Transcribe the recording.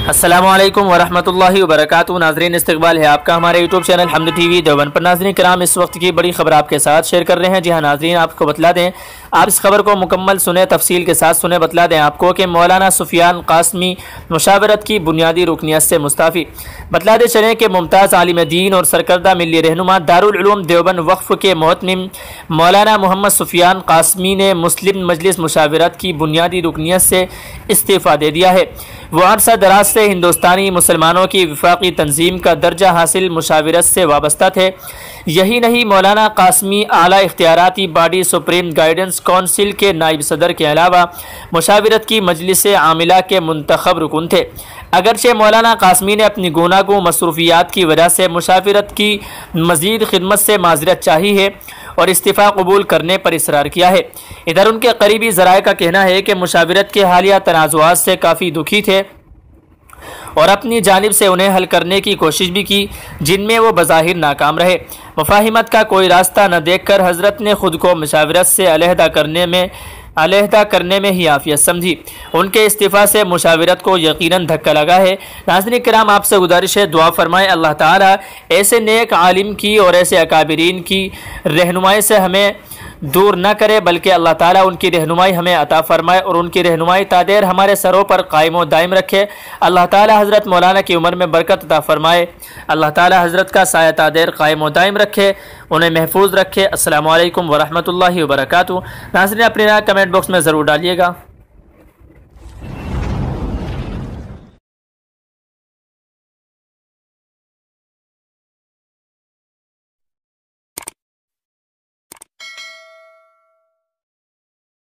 السلام علیکم ورحمۃ اللہ وبرکاتہ۔ ناظرین، استقبال ہے آپ کا ہمارے یوٹیوب چینل حمد ٹی وی دیوبند پر۔ ناظرین کرام، اس وقت کی بڑی خبر آپ کے ساتھ شیئر کر رہے ہیں۔ جی ہاں ناظرین، آپ کو بتلا دیں، آپ اس خبر کو مکمل سنیں، تفصیل کے ساتھ سنیں۔ بتلا دیں آپ کو کہ مولانا سفیان قاسمی مشاورت کی بنیادی رکنیت سے مستعفی۔ بتلا دے چلیں کہ ممتاز عالم دین اور سرکردہ ملی رہنما دارالعلوم دیوبند وقف کے محتمم مولانا محمد سفیان قاسمی نے مسلم مجلس مشاورت کی بنیادی رکنیت سے استعفیٰ دے دیا ہے۔ وہ عرصہ دراز سے ہندوستانی مسلمانوں کی وفاقی تنظیم کا درجہ حاصل مشاورت سے وابستہ تھے۔ یہی نہیں، مولانا قاسمی اعلیٰ اختیاراتی باڈی سپریم گائیڈنس کونسل کے نائب صدر کے علاوہ مشاورت کی مجلس عاملہ کے منتخب رکن تھے۔ اگرچہ مولانا قاسمی نے اپنی گوناگوں مصروفیات کی وجہ سے مشاورت کی مزید خدمت سے معذرت چاہی ہے اور استعفیٰ قبول کرنے پر اصرار کیا ہے۔ ادھر ان کے قریبی ذرائع کا کہنا ہے کہ مشاورت کے حالیہ تنازعات سے کافی دکھی تھے اور اپنی جانب سے انہیں حل کرنے کی کوشش بھی کی، جن میں وہ بظاہر ناکام رہے۔ مفاہمت کا کوئی راستہ نہ دیکھ کر حضرت نے خود کو مشاورت سے علیحدہ کرنے میں ہی عافیت سمجھی۔ ان کے استعفیٰ سے مشاورت کو یقیناً دھکا لگا ہے۔ ناظرین کرام، آپ سے گزارش ہے، دعا فرمائیں اللہ تعالیٰ ایسے نیک عالم کی اور ایسے اکابرین کی رہنمائی سے ہمیں دور نہ کرے، بلکہ اللہ تعالیٰ ان کی رہنمائی ہمیں عطا فرمائے اور ان کی رہنمائی تا دیر ہمارے سروں پر قائم و دائم رکھے۔ اللہ تعالیٰ حضرت مولانا کی عمر میں برکت عطا فرمائے۔ اللہ تعالیٰ حضرت کا سایہ تا دیر قائم و دائم رکھے، انہیں محفوظ رکھے۔ السلام علیکم ورحمۃ اللہ وبرکاتہ۔ ناظرین، اپنی رائے کمنٹ باکس میں ضرور ڈالیے گا۔